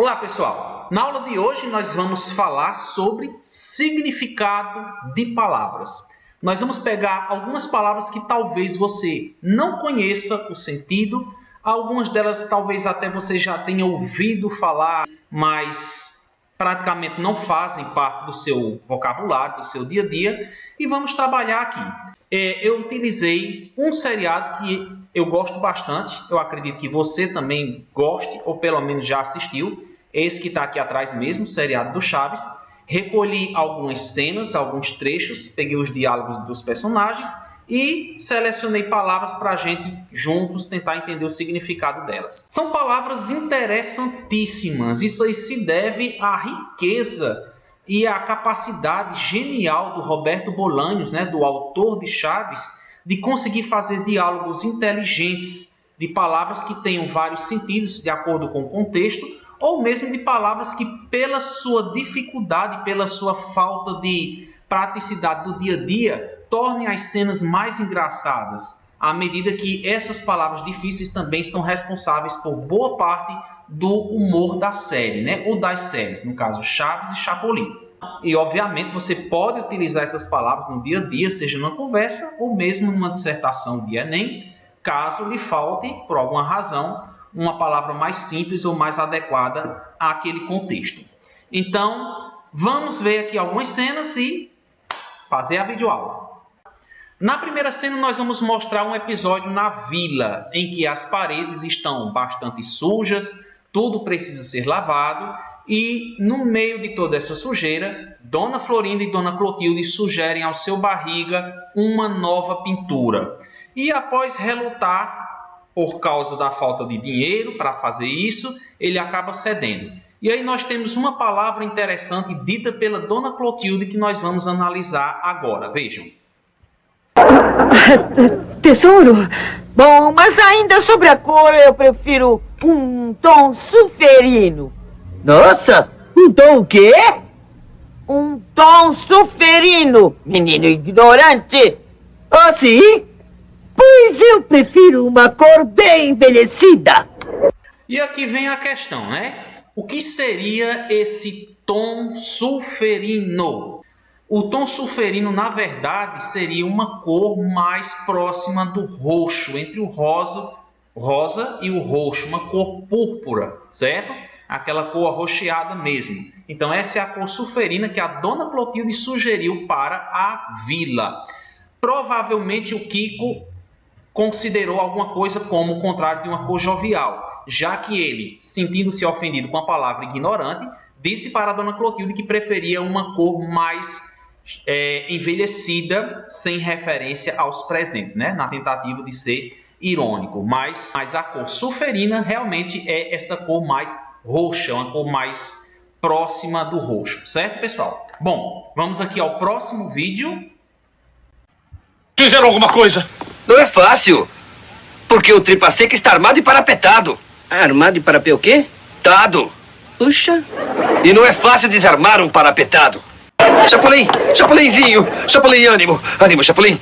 Olá pessoal, na aula de hoje nós vamos falar sobre significado de palavras. Nós vamos pegar algumas palavras que talvez você não conheça o sentido, algumas delas talvez até você já tenha ouvido falar, mas praticamente não fazem parte do seu vocabulário, do seu dia a dia, e vamos trabalhar aqui. Eu utilizei um seriado que eu gosto bastante, eu acredito que você também goste, ou pelo menos já assistiu, esse que está aqui atrás mesmo, o seriado do Chaves. Recolhi algumas cenas, alguns trechos, peguei os diálogos dos personagens e selecionei palavras para a gente juntos tentar entender o significado delas. São palavras interessantíssimas, isso aí se deve à riqueza e à capacidade genial do Roberto Bolanhos, do autor de Chaves, de conseguir fazer diálogos inteligentes, de palavras que tenham vários sentidos de acordo com o contexto, ou mesmo de palavras que, pela sua dificuldade, pela sua falta de praticidade do dia a dia, tornem as cenas mais engraçadas, à medida que essas palavras difíceis também são responsáveis por boa parte do humor da série, ou das séries, no caso Chaves e Chapolin. E, obviamente, você pode utilizar essas palavras no dia a dia, seja numa conversa ou mesmo numa dissertação de Enem, caso lhe falte, por alguma razão, uma palavra mais simples ou mais adequada àquele contexto. Então, vamos ver aqui algumas cenas e fazer a videoaula. Na primeira cena, nós vamos mostrar um episódio na vila, em que as paredes estão bastante sujas, tudo precisa ser lavado, e no meio de toda essa sujeira, Dona Florinda e Dona Clotilde sugerem ao seu Barriga uma nova pintura. E após relutar por causa da falta de dinheiro para fazer isso, ele acaba cedendo. E aí nós temos uma palavra interessante dita pela Dona Clotilde que nós vamos analisar agora. Vejam. Tesouro? Bom, mas ainda sobre a cor eu prefiro um tom sulferino. Nossa, um tom o quê? Um tom sulferino, menino ignorante. Ah, sim? Pois eu prefiro uma cor bem envelhecida. E aqui vem a questão, O que seria esse tom sulferino? O tom sulferino, na verdade, seria uma cor mais próxima do roxo, entre o rosa e o roxo, uma cor púrpura, certo? Aquela cor arroxeada mesmo. Então essa é a cor sulferina que a Dona Clotilde sugeriu para a vila. Provavelmente o Kiko considerou alguma coisa como o contrário de uma cor jovial, já que ele, sentindo-se ofendido com a palavra ignorante, disse para a Dona Clotilde que preferia uma cor mais envelhecida, sem referência aos presentes, na tentativa de ser irônico. Mas a cor sulferina realmente é essa cor mais roxa, uma cor mais próxima do roxo, certo, pessoal? Bom, vamos aqui ao próximo vídeo. Fizeram alguma coisa? Não é fácil, porque o Tripa Seca está armado e parapetado. Armado e parapé o quê? Tado. Puxa. E não é fácil desarmar um parapetado. Chapolin, Chapolinzinho, Chapolin, ânimo, Chapolin.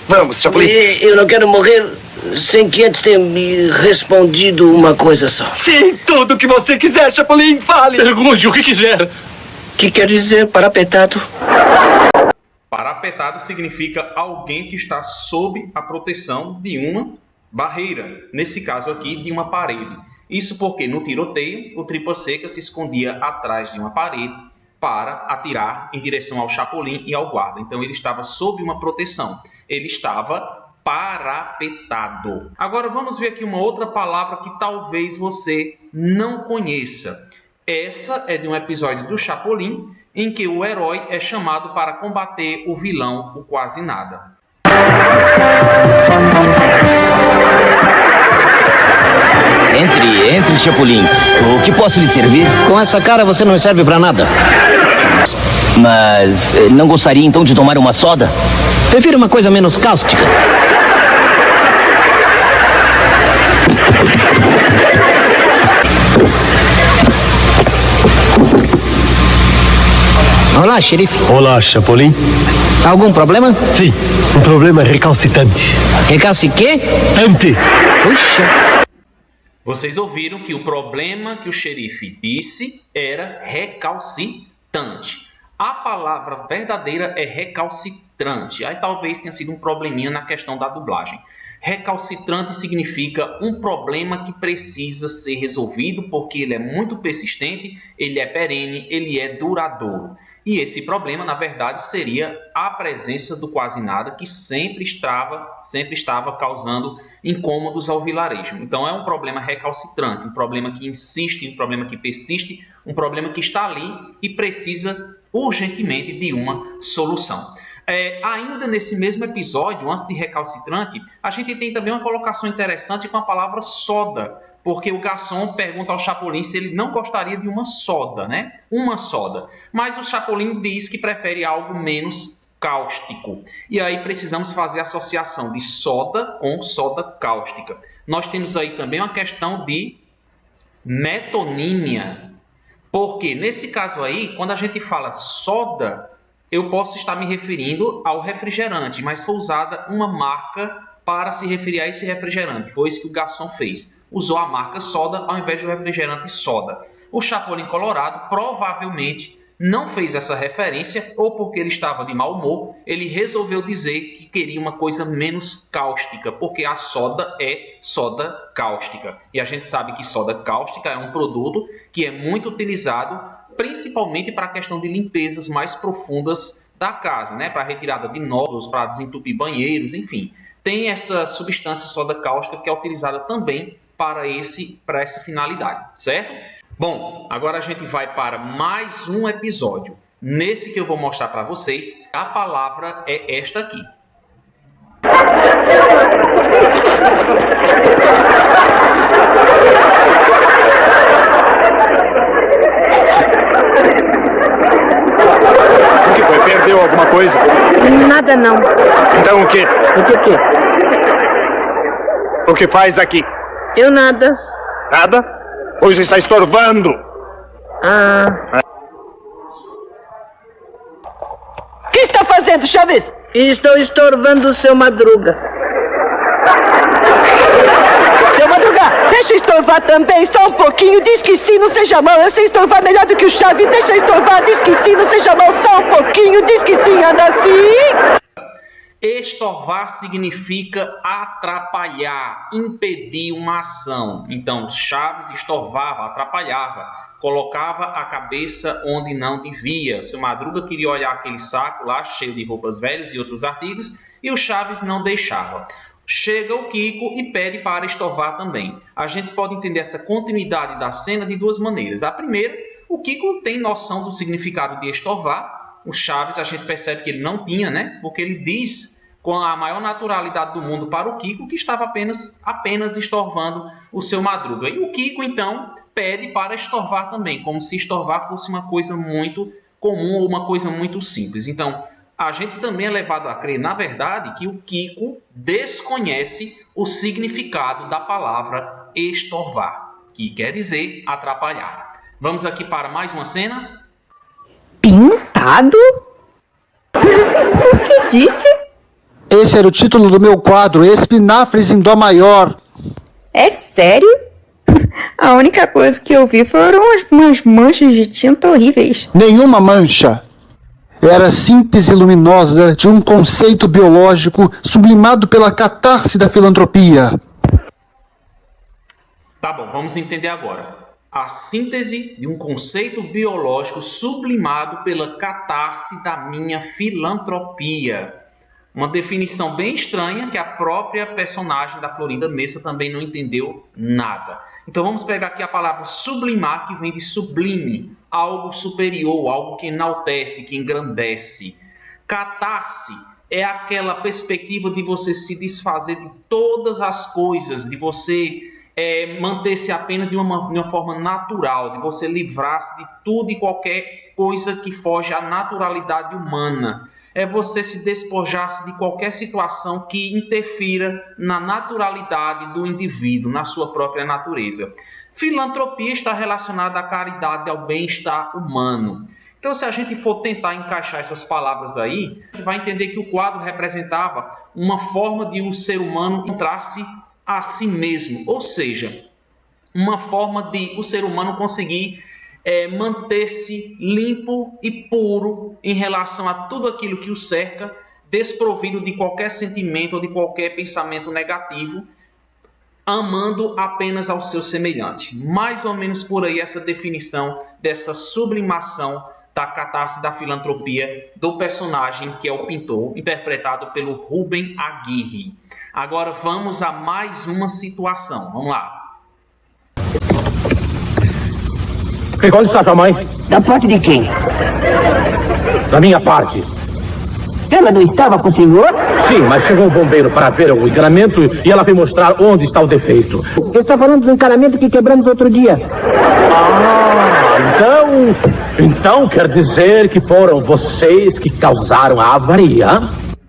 Vamos, Chapolin. Eu não quero morrer sem que antes tenha me respondido uma coisa só. Sim, tudo que você quiser, Chapolin, fale. Pergunte o que quiser. O que quer dizer parapetado? Parapetado significa alguém que está sob a proteção de uma barreira, nesse caso aqui de uma parede. Isso porque no tiroteio o Tripa Seca se escondia atrás de uma parede para atirar em direção ao Chapolin e ao guarda. Então ele estava sob uma proteção, ele estava parapetado. Agora vamos ver aqui uma outra palavra que talvez você não conheça. Essa é de um episódio do Chapolin, em que o herói é chamado para combater o vilão, o Quase Nada. Entre, Chapolin. O que posso lhe servir? Com essa cara você não serve pra nada. Mas não gostaria então de tomar uma soda? Prefiro uma coisa menos cáustica. Olá, xerife. Olá, Chapolin. Algum problema? Sim, um problema recalcitrante. Recalcitrante? Ante. Puxa. Vocês ouviram que o problema que o xerife disse era recalcitrante. A palavra verdadeira é recalcitrante. Aí talvez tenha sido um probleminha na questão da dublagem. Recalcitrante significa um problema que precisa ser resolvido porque ele é muito persistente, ele é perene, ele é duradouro. E esse problema, na verdade, seria a presença do quase nada que sempre estava causando incômodos ao vilarejo. Então é um problema recalcitrante, um problema que insiste, um problema que persiste, um problema que está ali e precisa urgentemente de uma solução. Ainda nesse mesmo episódio, antes de recalcitrante, a gente tem também uma colocação interessante com a palavra soda, porque o garçom pergunta ao Chapolin se ele não gostaria de uma soda, né? Uma soda. Mas o Chapolin diz que prefere algo menos cáustico. E aí precisamos fazer a associação de soda com soda cáustica. Nós temos aí também uma questão de metonímia. Porque nesse caso aí, quando a gente fala soda, eu posso estar me referindo ao refrigerante, mas foi usada uma marca para se referir a esse refrigerante. Foi isso que o garçom fez. Usou a marca soda ao invés do refrigerante soda. O Chapolin Colorado provavelmente não fez essa referência, ou porque ele estava de mau humor, ele resolveu dizer que queria uma coisa menos cáustica, porque a soda é soda cáustica. E a gente sabe que soda cáustica é um produto que é muito utilizado principalmente para a questão de limpezas mais profundas da casa, né? Para retirada de nódulos, para desentupir banheiros, enfim. Tem essa substância soda cáustica que é utilizada também para essa finalidade, certo? Bom, agora a gente vai para mais um episódio. Nesse que eu vou mostrar para vocês, a palavra é esta aqui. O que foi? Perdeu alguma coisa? Nada não. Então o quê? O quê? O que faz aqui? Eu nada. Nada? Pois está estorvando. O que está fazendo, Chaves? Estou estorvando o seu Madruga. Seu Madruga, deixa eu estorvar também, só um pouquinho. Diz que sim, não seja mal. Eu sei estorvar melhor do que o Chaves. Deixa eu estorvar, diz que sim, não seja mal, só um pouquinho. Diz que sim, anda assim. Estorvar significa atrapalhar, impedir uma ação. Então, Chaves estorvava, atrapalhava, colocava a cabeça onde não devia. O seu Madruga queria olhar aquele saco lá, cheio de roupas velhas e outros artigos, e o Chaves não deixava. Chega o Kiko e pede para estorvar também. A gente pode entender essa continuidade da cena de duas maneiras. A primeira, o Kiko tem noção do significado de estorvar. O Chaves, a gente percebe que ele não tinha, né? Porque ele diz com a maior naturalidade do mundo para o Kiko que estava apenas estorvando o seu Madruga. E o Kiko, então, pede para estorvar também, como se estorvar fosse uma coisa muito comum ou uma coisa muito simples. Então, a gente também é levado a crer, na verdade, que o Kiko desconhece o significado da palavra estorvar, que quer dizer atrapalhar. Vamos aqui para mais uma cena. Pintado? O que disse? Esse era o título do meu quadro, Espinafres em Dó Maior. É sério? A única coisa que eu vi foram umas manchas de tinta horríveis. Nenhuma mancha. Era a síntese luminosa de um conceito biológico sublimado pela catarse da filantropia. Tá bom, vamos entender agora. A síntese de um conceito biológico sublimado pela catarse da minha filantropia. Uma definição bem estranha que a própria personagem da Florinda Mesa também não entendeu nada. Então vamos pegar aqui a palavra sublimar, que vem de sublime, algo superior, algo que enaltece, que engrandece. Catarse é aquela perspectiva de você se desfazer de todas as coisas, de você manter-se apenas de uma forma natural, de você livrar-se de tudo e qualquer coisa que foge à naturalidade humana. É você se despojar-se de qualquer situação que interfira na naturalidade do indivíduo, na sua própria natureza. Filantropia está relacionada à caridade, ao bem-estar humano. Então, se a gente for tentar encaixar essas palavras aí, a gente vai entender que o quadro representava uma forma de o ser humano encontrar-se a si mesmo. Ou seja, uma forma de o ser humano conseguir manter-se limpo e puro em relação a tudo aquilo que o cerca, desprovido de qualquer sentimento ou de qualquer pensamento negativo, amando apenas ao seu semelhante. Mais ou menos por aí essa definição dessa sublimação da catarse da filantropia do personagem que é o pintor, interpretado pelo Rubem Aguirre. Agora vamos a mais uma situação. Vamos lá. Onde está sua mãe? Da parte de quem? Da minha parte. Ela não estava com o senhor? Sim, mas chegou um bombeiro para ver o encanamento e ela veio mostrar onde está o defeito. Eu estou falando do encanamento que quebramos outro dia. Então quer dizer que foram vocês que causaram a avaria?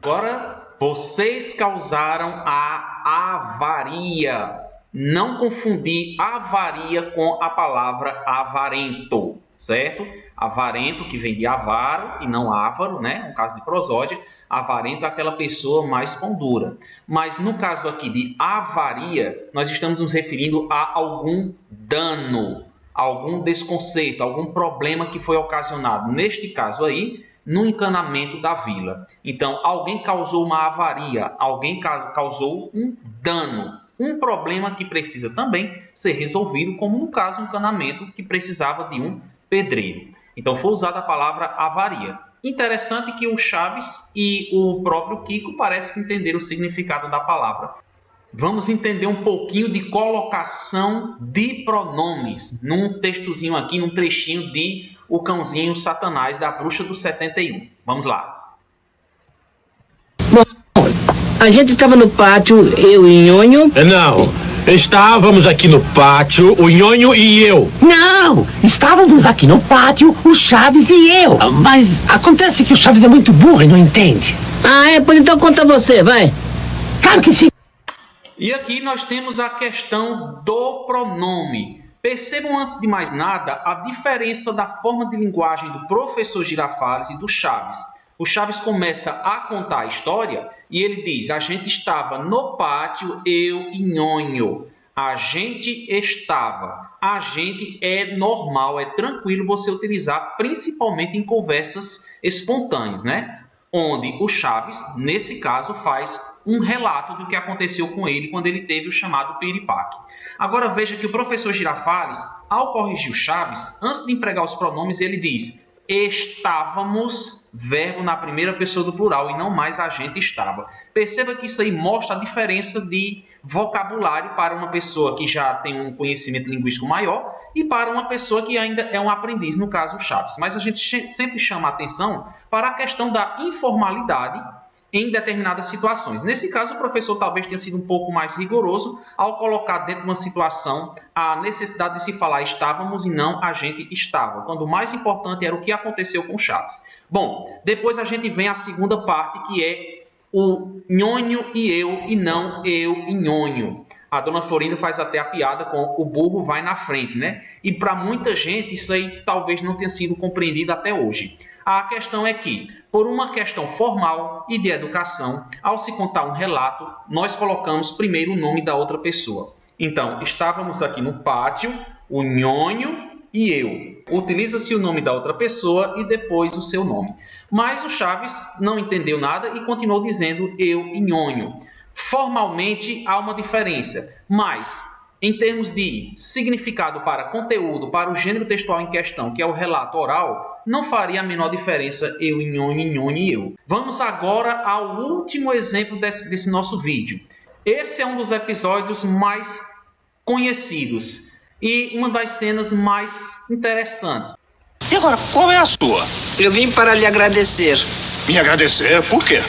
Agora, vocês causaram a avaria. Não confundir avaria com a palavra avarento, certo? Avarento, que vem de avaro e não ávaro, né? No caso de prosódia, avarento é aquela pessoa mais pão dura. Mas no caso aqui de avaria, nós estamos nos referindo a algum dano, algum desconceito, algum problema que foi ocasionado, neste caso aí, no encanamento da vila. Então, alguém causou uma avaria, alguém causou um dano, um problema que precisa também ser resolvido, como no caso um encanamento que precisava de um pedreiro. Então foi usada a palavra avaria. Interessante que o Chaves e o próprio Kiko parecem entender o significado da palavra. Vamos entender um pouquinho de colocação de pronomes num textozinho aqui, num trechinho de O Cãozinho Satanás da Bruxa do 71. Vamos lá. A gente estava no pátio, eu e Nhonho. Não, estávamos aqui no pátio, o Nhonho e eu. Não! Estávamos aqui no pátio, o Chaves e eu. Mas acontece que o Chaves é muito burro e não entende. Ah, é? Pois então conta você, vai. Claro que sim. E aqui nós temos a questão do pronome. Percebam, antes de mais nada, a diferença da forma de linguagem do professor Girafales e do Chaves. O Chaves começa a contar a história e ele diz: a gente estava no pátio, eu e Nhonho. A gente estava. A gente é normal, é tranquilo você utilizar, principalmente em conversas espontâneas, né? Onde o Chaves, nesse caso, faz um relato do que aconteceu com ele quando ele teve o chamado piripaque. Agora veja que o professor Girafales, ao corrigir o Chaves, antes de empregar os pronomes, ele diz: estávamos, verbo na primeira pessoa do plural e não mais a gente estava. Perceba que isso aí mostra a diferença de vocabulário para uma pessoa que já tem um conhecimento linguístico maior e para uma pessoa que ainda é um aprendiz, no caso o Chaves. Mas a gente sempre chama a atenção para a questão da informalidade em determinadas situações. Nesse caso, o professor talvez tenha sido um pouco mais rigoroso ao colocar dentro de uma situação a necessidade de se falar estávamos e não a gente estava, quando o mais importante era o que aconteceu com o Chaves. Bom, depois a gente vem à segunda parte, que é o Nhonho e eu, e não eu e Nhonho. A dona Florinda faz até a piada com o burro vai na frente, né? E para muita gente isso aí talvez não tenha sido compreendido até hoje. A questão é que, por uma questão formal e de educação, ao se contar um relato, nós colocamos primeiro o nome da outra pessoa. Então, estávamos aqui no pátio, o Nhonho e eu. Utiliza-se o nome da outra pessoa e depois o seu nome. Mas o Chaves não entendeu nada e continuou dizendo eu e Nhonho. Formalmente há uma diferença, mas em termos de significado para conteúdo, para o gênero textual em questão, que é o relato oral, não faria a menor diferença eu e Nhonho e eu. Vamos agora ao último exemplo desse nosso vídeo. Esse é um dos episódios mais conhecidos e uma das cenas mais interessantes. E agora, qual é a sua? Eu vim para lhe agradecer. Me agradecer? Por quê?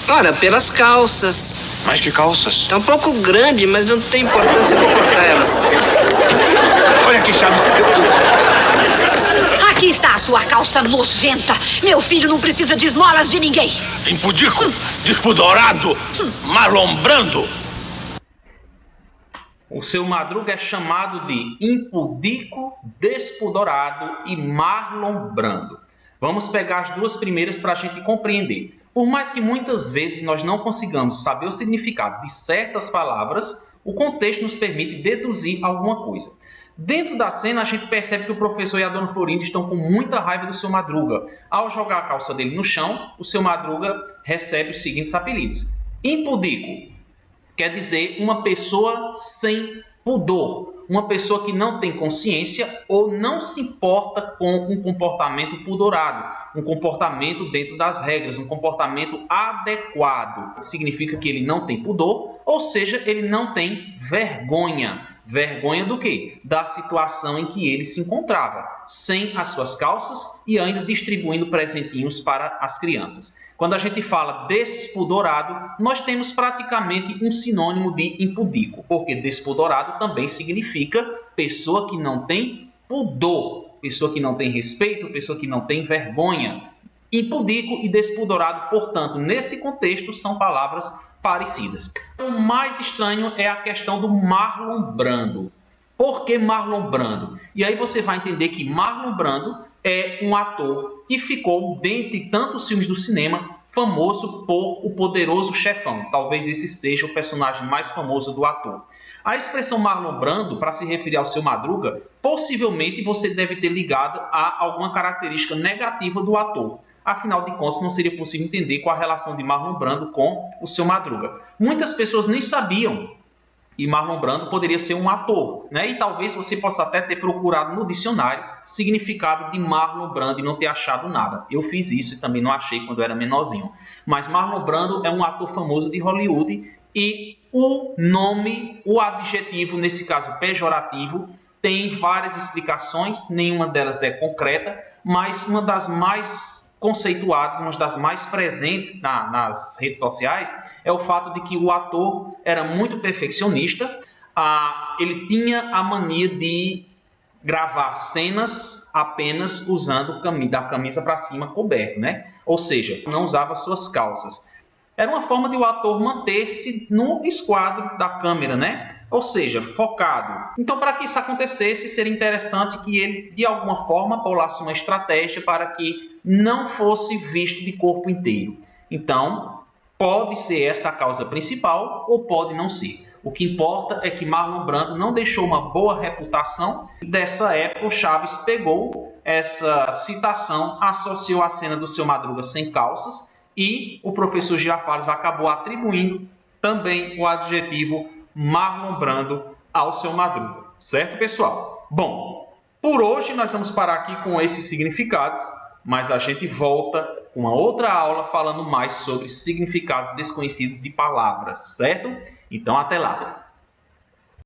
Ora, pelas calças. Mas que calças? Tá um pouco grande, mas não tem importância, eu vou cortar elas. Olha aqui, Chaves. Aqui está a sua calça nojenta. Meu filho não precisa de esmolas de ninguém. Impudico, despudorado, malombrando. O seu Madruga é chamado de impudico, despudorado e marlombrando. Vamos pegar as duas primeiras para a gente compreender. Por mais que muitas vezes nós não consigamos saber o significado de certas palavras, o contexto nos permite deduzir alguma coisa. Dentro da cena, a gente percebe que o professor e a dona Florinda estão com muita raiva do seu Madruga. Ao jogar a calça dele no chão, o seu Madruga recebe os seguintes apelidos. Impudico quer dizer uma pessoa sem pudor, uma pessoa que não tem consciência ou não se importa com um comportamento pudorado, um comportamento dentro das regras, um comportamento adequado. Significa que ele não tem pudor, ou seja, ele não tem vergonha. Vergonha do quê? Da situação em que ele se encontrava, sem as suas calças e ainda distribuindo presentinhos para as crianças. Quando a gente fala despudorado, nós temos praticamente um sinônimo de impudico, porque despudorado também significa pessoa que não tem pudor, pessoa que não tem respeito, pessoa que não tem vergonha. Impudico e despudorado, portanto, nesse contexto, são palavras parecidas. O mais estranho é a questão do Marlon Brando. Por que Marlon Brando? E aí você vai entender que Marlon Brando é um ator que ficou, dentre tantos filmes do cinema, famoso por O Poderoso Chefão. Talvez esse seja o personagem mais famoso do ator. A expressão Marlon Brando, para se referir ao seu Madruga, possivelmente você deve ter ligado a alguma característica negativa do ator. Afinal de contas, não seria possível entender qual a relação de Marlon Brando com o seu Madruga. Muitas pessoas nem sabiam que Marlon Brando poderia ser um ator, né? E talvez você possa até ter procurado no dicionário significado de Marlon Brando e não ter achado nada. Eu fiz isso e também não achei quando eu era menorzinho. Mas Marlon Brando é um ator famoso de Hollywood e o nome, o adjetivo, nesse caso pejorativo, tem várias explicações, nenhuma delas é concreta, mas uma das mais conceituadas, uma das mais presentes nas redes sociais, é o fato de que o ator era muito perfeccionista, ele tinha a mania de gravar cenas apenas usando da camisa para cima coberto, né? Ou seja, não usava suas calças. Era uma forma de o ator manter-se no esquadro da câmera, né? Ou seja, focado. Então, para que isso acontecesse, seria interessante que ele, de alguma forma, bolasse uma estratégia para que não fosse visto de corpo inteiro. Então, pode ser essa a causa principal ou pode não ser. O que importa é que Marlon Brando não deixou uma boa reputação. Dessa época, o Chaves pegou essa citação, associou a cena do seu Madruga sem calças e o professor Girafales acabou atribuindo também o adjetivo Marlon Brando ao seu Madruga. Certo, pessoal? Bom, por hoje nós vamos parar aqui com esses significados, mas a gente volta com uma outra aula falando mais sobre significados desconhecidos de palavras, certo? Então, até lá!